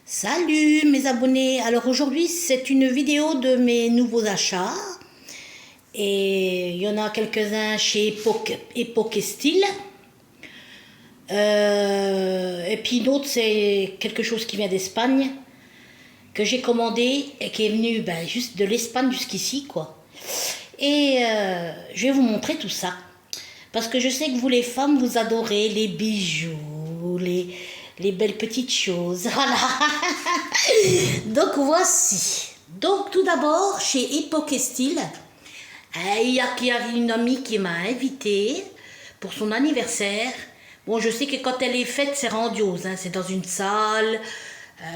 Salut mes abonnés, alors aujourd'hui c'est une vidéo de mes nouveaux achats et il y en a quelques-uns chez Epoque Style et puis d'autres c'est quelque chose qui vient d'Espagne que j'ai commandé et qui est venu juste de l'Espagne jusqu'ici quoi. Et je vais vous montrer tout ça parce que je sais que vous les femmes vous adorez les bijoux, les belles petites choses, voilà. Donc voici. Donc tout d'abord, chez Epoque Style, il y a une amie qui m'a invitée pour son anniversaire. Bon, je sais que quand elle est faite, c'est grandiose, hein, c'est dans une salle,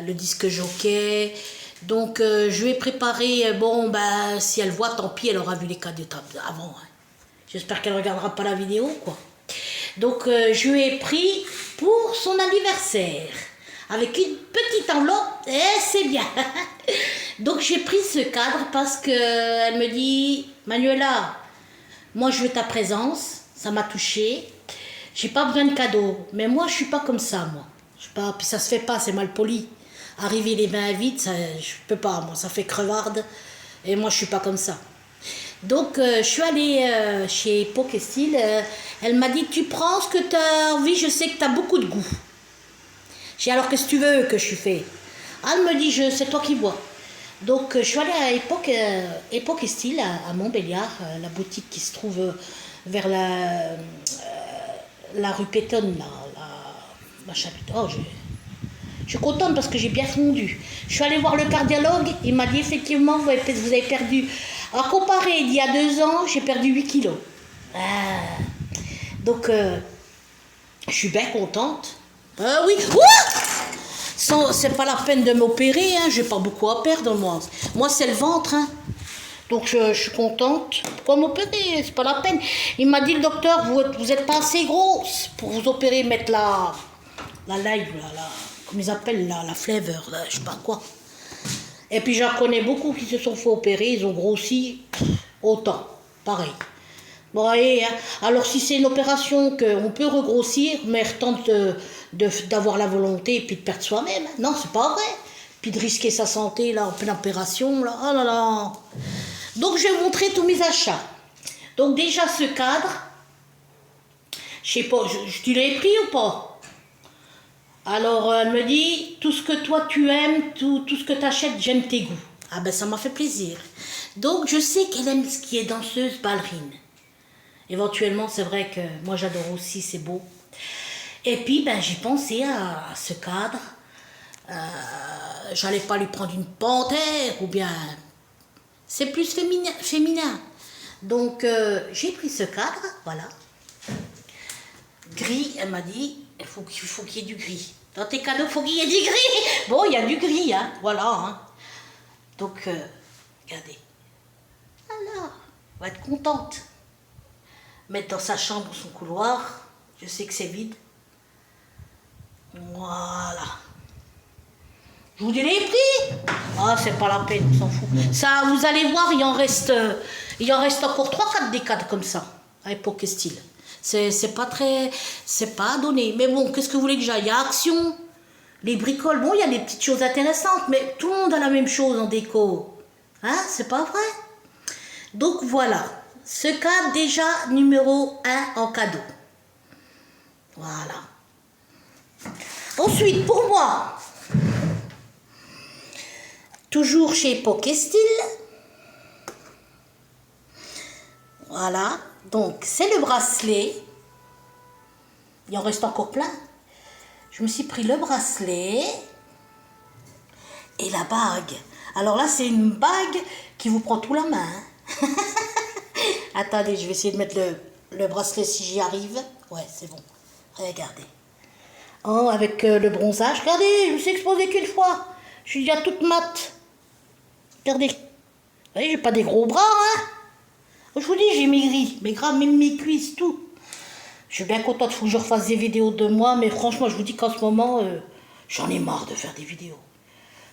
le disque jockey. Donc je vais préparer, bon, si elle voit, tant pis, elle aura vu les cadeaux avant. Hein. J'espère qu'elle ne regardera pas la vidéo, quoi. Donc je lui ai pris pour son anniversaire avec une petite enveloppe et c'est bien. Donc j'ai pris ce cadre parce que elle me dit Manuela, moi je veux ta présence, ça m'a touchée. J'ai pas besoin de cadeaux, mais moi je suis pas comme ça moi. Je sais pas, puis ça se fait pas, c'est mal poli. Arriver les mains vides, ça, je peux pas moi, ça fait crevarde et moi je suis pas comme ça. Donc je suis allée chez Epoque Style, elle m'a dit tu prends ce que tu as envie, je sais que tu as beaucoup de goût. J'ai alors qu'est-ce que tu veux que je fais? Elle me dit c'est toi qui vois. Donc je suis allée à Epoque Style à Montbéliard, la boutique qui se trouve vers la rue Pétonne, la chapiteau. Oh, je suis contente parce que j'ai bien fondu. Je suis allée voir le cardiologue, il m'a dit effectivement vous avez perdu. À comparer il y a 2 ans, j'ai perdu 8 kilos. Donc je suis bien contente. Oui. C'est pas la peine de m'opérer, hein, j'ai pas beaucoup à perdre moi. Moi c'est le ventre. Hein. Donc je suis contente. Pourquoi m'opérer? C'est pas la peine. Il m'a dit le docteur, vous êtes pas assez grosse pour vous opérer, mettre la live, comme ils appellent la flavor, là, je sais pas quoi. Et puis j'en connais beaucoup qui se sont fait opérer, ils ont grossi autant, pareil. Bon, allez, hein. Alors si c'est une opération qu'on peut regrossir, mais tente d'avoir la volonté et puis de perdre soi-même, non, c'est pas vrai. Puis de risquer sa santé là en pleine opération, là, oh là là. Donc je vais vous montrer tous mes achats. Donc déjà ce cadre, je sais pas, tu l'as pris ou pas? Alors elle me dit, tout ce que toi tu aimes, tout ce que tu achètes, j'aime tes goûts. Ah ben ça m'a fait plaisir. Donc je sais qu'elle aime ce qui est danseuse, ballerine. Éventuellement c'est vrai que moi j'adore aussi, c'est beau. Et puis j'ai pensé à ce cadre. J'allais pas lui prendre une panthère ou bien... C'est plus féminin. Donc j'ai pris ce cadre, voilà. Gris, elle m'a dit, il faut qu'il y ait du gris. Dans tes cadeaux, il faut qu'il y ait du gris. Bon, il y a du gris, hein, voilà. Hein. Donc, regardez. Alors, on va être contente. Mettre dans sa chambre, son couloir. Je sais que c'est vide. Voilà. Je vous dis les prix. Ah, c'est pas la peine, on s'en fout. Ça, vous allez voir, il en reste encore 3-4 des cadres comme ça, à Epoque Style. C'est pas donné. Mais bon, qu'est-ce que vous voulez que j'aille? Il y a Action, les bricoles. Bon, il y a des petites choses intéressantes, mais tout le monde a la même chose en déco. Hein, c'est pas vrai? Donc voilà, ce cadre déjà numéro 1 en cadeau. Voilà. Ensuite, pour moi, toujours chez Epoque Style. Voilà. Donc, c'est le bracelet. Il en reste encore plein. Je me suis pris le bracelet et la bague. Alors là, c'est une bague qui vous prend tout la main. Attendez, je vais essayer de mettre le bracelet si j'y arrive. Ouais, c'est bon. Regardez. Oh, avec le bronzage. Regardez, je me suis exposée qu'une fois. Je suis déjà toute mate. Regardez. Vous voyez, j'ai pas des gros bras, hein. Je vous dis, j'ai maigri, mais grave, même mes cuisses, tout. Je suis bien contente, il faut que je refasse des vidéos de moi, mais franchement, je vous dis qu'en ce moment, j'en ai marre de faire des vidéos.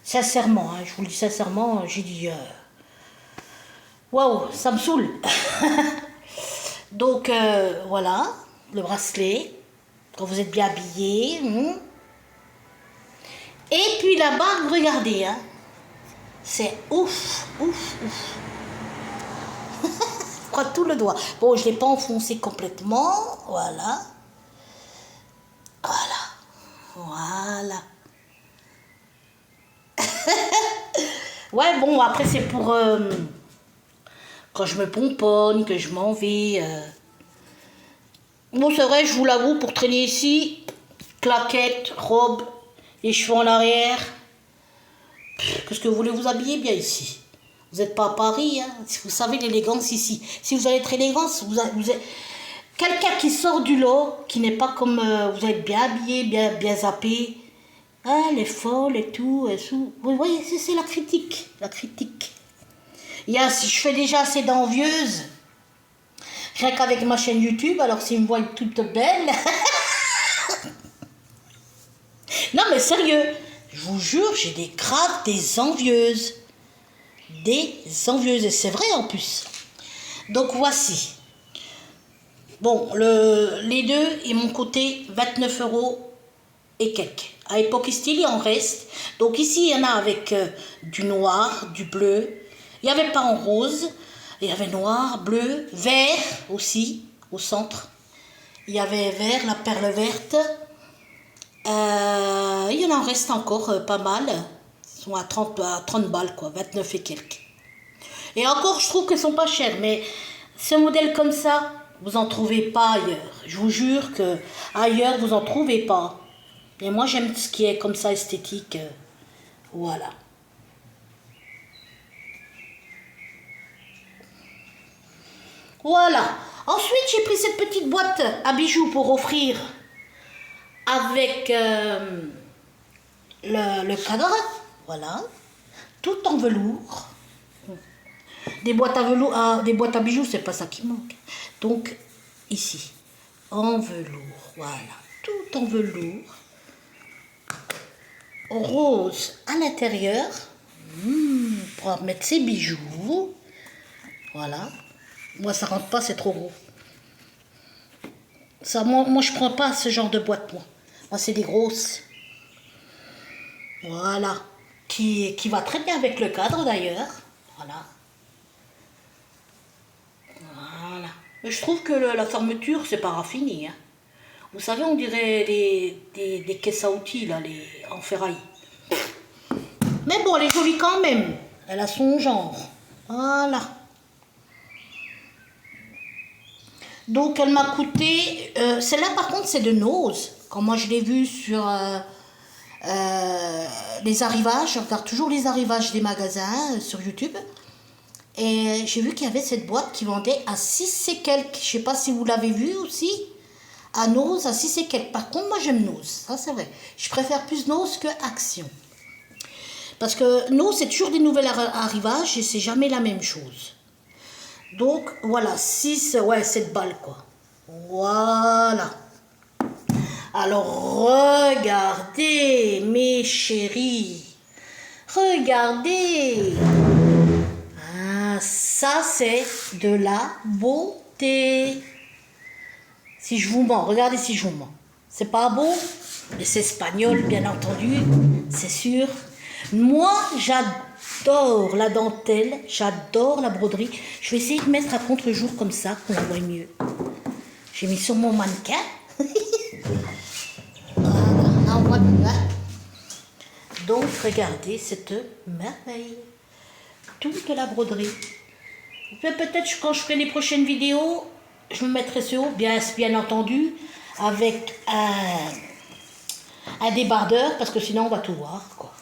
Sincèrement, hein, je vous le dis sincèrement, j'ai dit, waouh, ça me saoule. Donc, voilà, le bracelet, quand vous êtes bien habillé. Et puis là-bas, regardez, hein. C'est ouf, ouf, ouf. Je crois tout le doigt. Bon, je ne l'ai pas enfoncé complètement. Voilà. Voilà. Voilà. Ouais, bon, après, c'est pour... quand je me pomponne, que je m'en vais. Bon, c'est vrai, je vous l'avoue, pour traîner ici, claquette, robe, les cheveux en arrière. Qu'est-ce que vous voulez vous habiller bien ici? Vous n'êtes pas à Paris, hein? Vous savez l'élégance ici. Si vous allez être élégance, vous êtes... Quelqu'un qui sort du lot, qui n'est pas comme... vous êtes bien habillé, bien zappé. Ah, elle est folle et tout, et tout. Vous voyez, c'est la critique. La critique. Si je fais déjà assez d'envieuses, rien qu'avec ma chaîne YouTube, alors s'ils me voient toute belle... Non mais sérieux, je vous jure, j'ai des envieuses. Des envieuses, et c'est vrai en plus. Donc voici. Bon, les deux, ils m'ont coûté 29 € et quelques. À Époque Style, il en reste. Donc ici, il y en a avec du noir, du bleu. Il n'y avait pas en rose. Il y avait noir, bleu, vert aussi, au centre. Il y avait vert, la perle verte. Il y en reste encore pas mal. Ils sont à 30 balles, quoi, 29 et quelques. Et encore, je trouve qu'ils sont pas chers. Mais ce modèle comme ça, vous n'en trouvez pas ailleurs. Je vous jure que ailleurs, vous n'en trouvez pas. Et moi, j'aime ce qui est comme ça, esthétique. Voilà. Voilà. Ensuite, j'ai pris cette petite boîte à bijoux pour offrir avec le cadre. Voilà. Tout en velours. Des boîtes à velours, des boîtes à bijoux, c'est pas ça qui manque. Donc, ici, en velours. Voilà. Tout en velours. Rose à l'intérieur. Pour mettre ses bijoux. Voilà. Moi, ça rentre pas, c'est trop gros. Ça, moi, je prends pas ce genre de boîte, moi. Moi, c'est des grosses. Voilà. Qui va très bien avec le cadre, d'ailleurs. Voilà. Voilà. Mais je trouve que la fermeture, c'est pas raffiné. Hein. Vous savez, on dirait des caisses à outils, là, en ferraille. Mais bon, elle est jolie quand même. Elle a son genre. Voilà. Donc, elle m'a coûté... celle-là, par contre, c'est de Nose. Quand moi, je l'ai vue sur les arrivages, je regarde toujours les arrivages des magasins sur YouTube. Et j'ai vu qu'il y avait cette boîte qui vendait à 6 et quelques. Je ne sais pas si vous l'avez vu aussi. À Nose, à 6 et quelques. Par contre, moi, j'aime Nose. Ça, c'est vrai. Je préfère plus Nose que Action. Parce que Nose, c'est toujours des nouvelles arrivages et c'est jamais la même chose. Donc, voilà, 6, ouais, 7 balles, quoi. Voilà. Alors, regardez, mes chéris. Regardez. Ah, ça, c'est de la beauté. Si je vous mens, regardez si je vous mens. C'est pas beau, mais c'est espagnol, bien entendu, c'est sûr. Moi, j'adore la dentelle, j'adore la broderie. Je vais essayer de mettre à contre-jour comme ça, qu'on la voit mieux. J'ai mis sur mon mannequin. Voilà, là on voit mieux. Hein. Donc, regardez cette merveille. Toute la broderie. Peut-être quand je ferai les prochaines vidéos, je me mettrai ce haut, bien entendu, avec un débardeur, parce que sinon on va tout voir, quoi.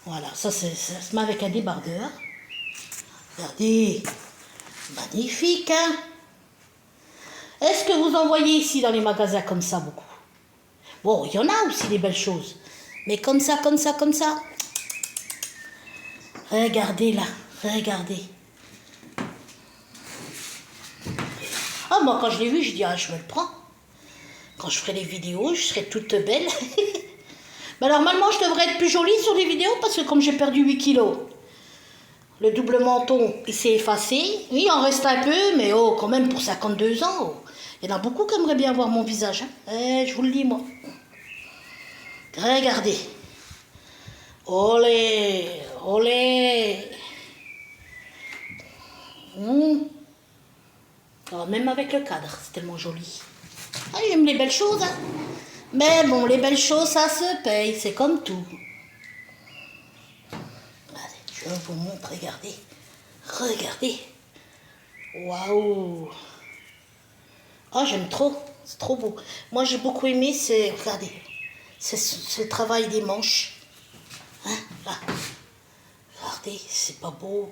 Voilà, ça se met avec un débardeur. Regardez, magnifique, hein? Est-ce que vous en voyez ici dans les magasins comme ça beaucoup? Bon, il y en a aussi des belles choses, mais comme ça, comme ça, comme ça. Regardez là, regardez. Ah, moi quand je l'ai vu, je dis, ah, je me le prends. Quand je ferai les vidéos, je serai toute belle. Ben, normalement, je devrais être plus jolie sur les vidéos parce que comme j'ai perdu 8 kilos, le double menton, il s'est effacé. Oui, il en reste un peu, mais oh, quand même pour 52 ans. Oh. Il y en a beaucoup qui aimeraient bien voir mon visage. Hein. Je vous le dis, moi. Regardez. Olé, olé. Oh, même avec le cadre, c'est tellement joli. Ah, j'aime les belles choses, hein. Mais bon, les belles choses, ça se paye, c'est comme tout. Allez, je vais vous montrer, regardez. Regardez. Waouh. Ah, j'aime trop, c'est trop beau. Moi, j'ai beaucoup aimé, c'est, regardez, c'est le travail des manches. Hein, là. Regardez, c'est pas beau.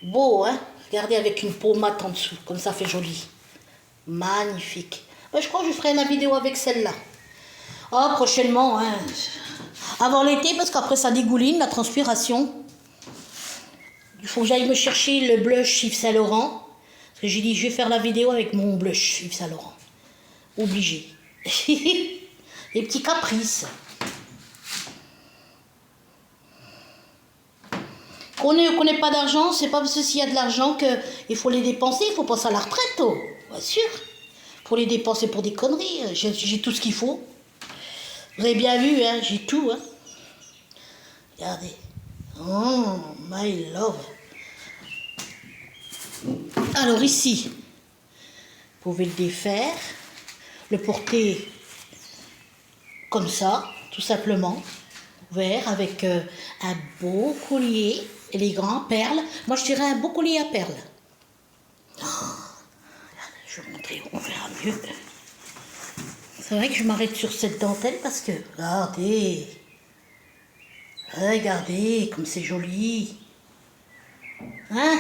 Beau, hein? Regardez avec une peau mate en dessous, comme ça fait joli. Magnifique. Je crois que je ferai la vidéo avec celle-là. Oh, prochainement, hein. Avant l'été, parce qu'après ça dégouline, la transpiration. Il faut que j'aille me chercher le blush Yves Saint Laurent. Parce que j'ai dit, je vais faire la vidéo avec mon blush Yves Saint Laurent. Obligé. Les petits caprices. Qu'on n'ait pas d'argent, c'est pas parce qu'il y a de l'argent qu'il faut les dépenser, il faut penser à la retraite, oh. Bien sûr. Il faut les dépenser pour des conneries. J'ai tout ce qu'il faut. Vous avez bien vu, hein, j'ai tout. Hein. Regardez. Oh, my love. Alors ici, vous pouvez le défaire, le porter comme ça, tout simplement, ouvert, avec un beau collier élégant, perles. Moi, je dirais un beau collier à perles. Oh, je vais vous montrer, on verra mieux. C'est vrai que je m'arrête sur cette dentelle parce que, regardez, regardez comme c'est joli. Hein?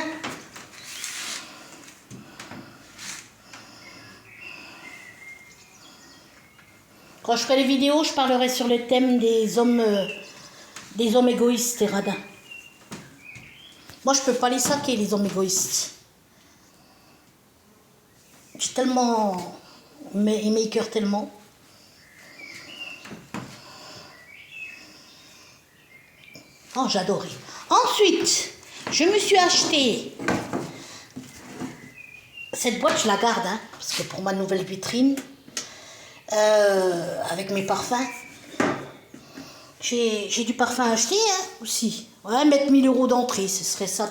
Quand je ferai les vidéos, je parlerai sur le thème des hommes égoïstes et radins. Moi, je peux pas les saquer, les hommes égoïstes. J'ai tellement... Ils m'écœurent tellement. Oh, j'adorais. Ensuite, je me suis acheté... Cette boîte, je la garde, hein, parce que pour ma nouvelle vitrine... avec mes parfums. J'ai du parfum à acheter, hein, aussi. Ouais, mettre 1000 € d'entrée, ce serait ça,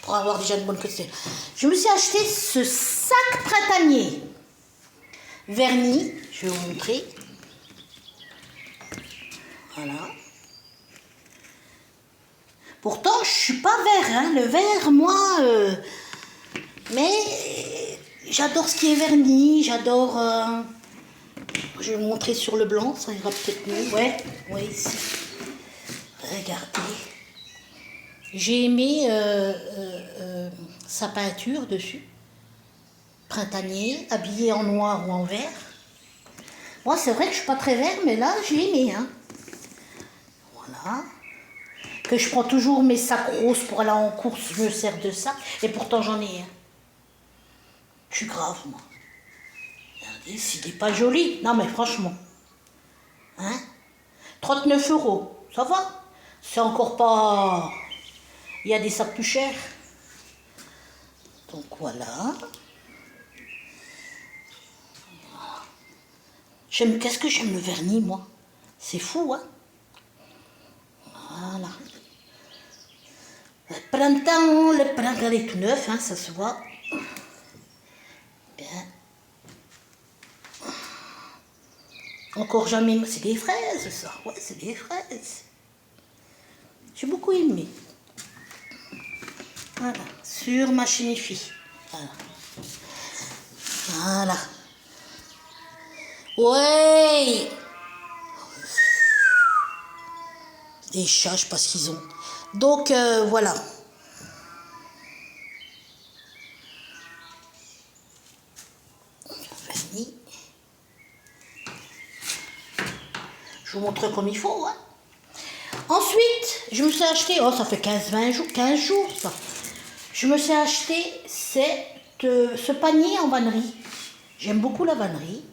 pour avoir déjà de bonnes quantités. Je me suis acheté ce sac printanier. Vernis, je vais vous montrer. Voilà. Pourtant, je suis pas vert, hein. Le vert, moi... mais j'adore ce qui est vernis, j'adore... Je vais vous montrer sur le blanc, ça ira peut-être mieux. Ouais, oui, ici. Regardez. J'ai aimé sa peinture dessus. Printanier, habillé en noir ou en vert. Moi, c'est vrai que je suis pas très vert, mais là, j'ai aimé. Hein. Voilà. Que je prends toujours mes sacs roses pour aller en course, je me sers de ça. Et pourtant, j'en ai un. Je suis grave, moi. Regardez, s'il n'est pas joli. Non, mais franchement. Hein? 39 €. Ça va? C'est encore pas... Il y a des sacs plus chers. Donc, voilà. Qu'est-ce que j'aime le vernis, moi? C'est fou, hein? Voilà. Le printemps est tout neuf, hein, ça se voit. Bien. Encore jamais, c'est des fraises, ça. Ouais, c'est des fraises. J'ai beaucoup aimé. Voilà, sur ma chinifie. Voilà. Voilà. Ouais. Des chats, je sais pas ce qu'ils ont. Donc, voilà. Vernis. Je vous montre comme il faut. Hein. Ensuite, je me suis acheté, oh ça fait 15-20 jours, 15 jours ça. Je me suis acheté ce panier en vannerie. J'aime beaucoup la vannerie.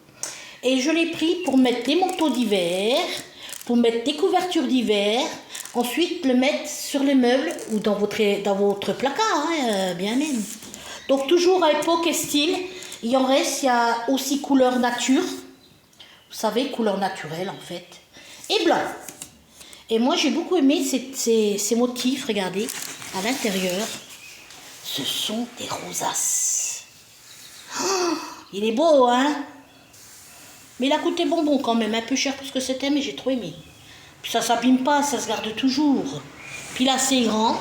Et je l'ai pris pour mettre des manteaux d'hiver, pour mettre des couvertures d'hiver, ensuite le mettre sur les meubles ou dans votre placard, hein, bien même. Donc toujours à époque et style. Il en reste, il y a aussi couleur nature. Vous savez, couleur naturelle en fait. Et blanc. Et moi j'ai beaucoup aimé ces motifs, regardez, à l'intérieur. Ce sont des rosaces. Oh, il est beau, hein? Mais il a coûté bonbon quand même, un peu cher pour ce que c'était, mais j'ai trop aimé. Puis ça s'abîme pas, ça se garde toujours. Puis là c'est grand.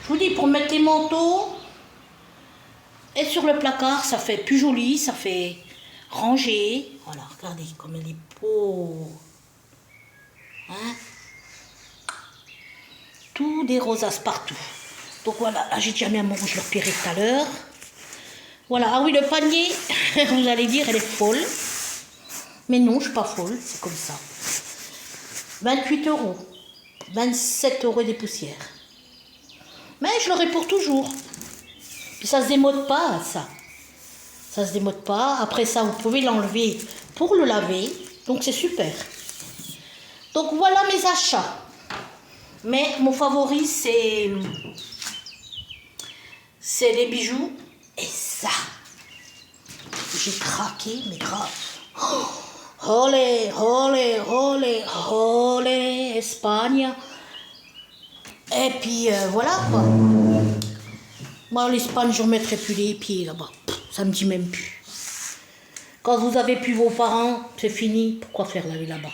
Je vous dis, pour mettre les manteaux et sur le placard, ça fait plus joli, ça fait rangé. Voilà, regardez comme il est beau. Hein? Tout des rosaces partout. Donc voilà, là j'ai déjà mis un mot, je le repérais tout à l'heure. Voilà, ah oui, le panier, vous allez dire, elle est folle. Mais non, je ne suis pas folle, c'est comme ça. 28 €. 27 € des poussières. Mais je l'aurai pour toujours. Puis ça ne se démode pas, ça. Ça ne se démode pas. Après ça, vous pouvez l'enlever pour le laver. Donc c'est super. Donc voilà mes achats. Mais mon favori, c'est les bijoux. Et ça, j'ai craqué, mais grave. Oh, olé, olé, olé, olé, Espagne. Et puis voilà quoi. Moi, l'Espagne, je ne remettrai plus les pieds là-bas. Ça me dit même plus. Quand vous avez plus vos parents, c'est fini. Pourquoi faire la vie là-bas?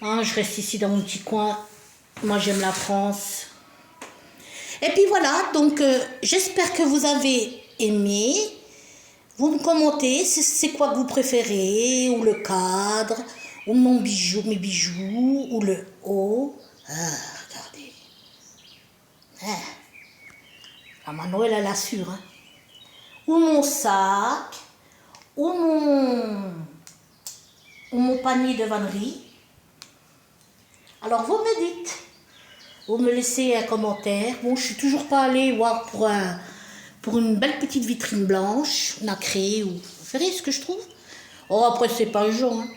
Hein, je reste ici dans mon petit coin. Moi, j'aime la France. Et puis voilà, donc j'espère que vous avez aimé. Vous me commentez, c'est quoi que vous préférez, ou le cadre, ou mes bijoux, ou le haut. Ah, regardez. Ah. La Manuel, elle assure. Hein. Ou mon sac, ou mon panier de vannerie. Alors vous me dites, vous me laissez un commentaire. Bon, je suis toujours pas allée voir pour une belle petite vitrine blanche, nacrée, ou vous verrez ce que je trouve. Oh, après c'est pas le genre. Hein.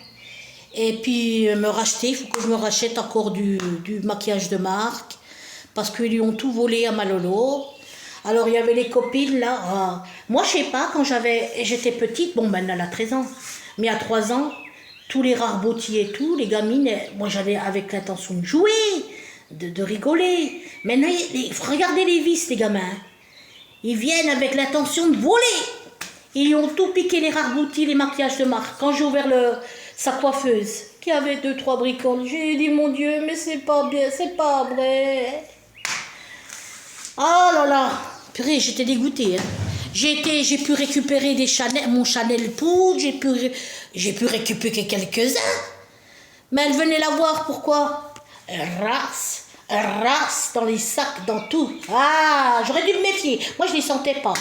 Et puis me racheter, il faut que je me rachète encore du maquillage de marque, parce qu'ils lui ont tout volé à ma Lolo. Alors il y avait les copines là. Ah. Moi je sais pas, quand j'étais petite, bon maintenant elle a 13 ans, mais à 3 ans, tous les rarebotis et tout, les gamines, moi j'avais avec l'intention de jouer, de rigoler. Maintenant, regardez les vices les gamins. Ils viennent avec l'intention de voler. Ils ont tout piqué, les rarebotis, les maquillages de marque. Quand j'ai ouvert sa coiffeuse, qui avait 2-3 bricoles, j'ai dit mon Dieu, mais c'est pas bien, c'est pas vrai. Oh là là, purée, j'étais dégoûtée. Hein. J'ai pu récupérer mon Chanel poudre, j'ai pu récupérer quelques-uns. Mais elle venait la voir, pourquoi? Race dans les sacs, dans tout. Ah, j'aurais dû me méfier. Moi, je ne les sentais pas.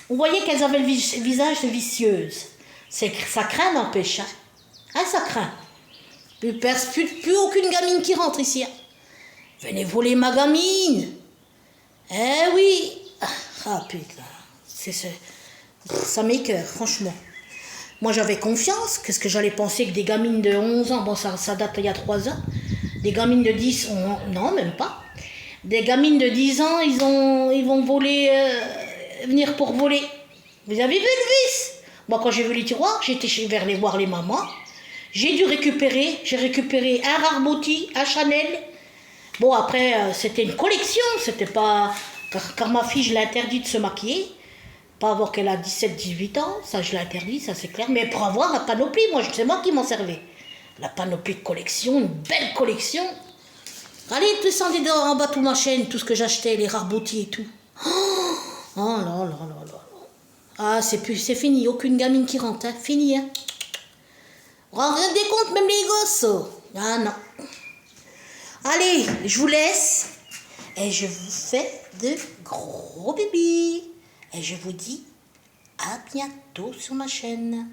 Vous voyez qu'elles avaient le visage de vicieuses. Ça craint, n'empêche. Hein. Hein, ça craint. Plus aucune gamine qui rentre ici. Hein. Venez voler ma gamine. Eh oui. Ah putain. Ça m'écoeure, franchement. Moi, j'avais confiance. Qu'est-ce que j'allais penser que des gamines de 11 ans, bon, ça date il y a 3 ans, des gamines de 10 ans, non, même pas. Des gamines de 10 ans, ils vont voler, venir pour voler. Vous avez vu le vice? Moi, quand j'ai vu les tiroirs, j'étais vers voir les mamans. J'ai récupéré un Rarboti, un Chanel. Bon, après, c'était une collection, c'était pas... Car ma fille, je l'ai interdit de se maquiller. Pas avoir qu'elle a 17-18 ans, ça je l'ai interdit, ça c'est clair. Mais pour avoir la panoplie, c'est moi qui m'en servais. La panoplie de collection, une belle collection. Allez, descendez en bas de ma chaîne, tout ce que j'achetais, les Rarboti et tout. Oh là là là là. Ah, c'est fini, aucune gamine qui rentre, hein. Fini, hein. Rendez compte, même les gosses. Ah non. Allez, je vous laisse. Et je vous fais de gros bébés. Et je vous dis à bientôt sur ma chaîne.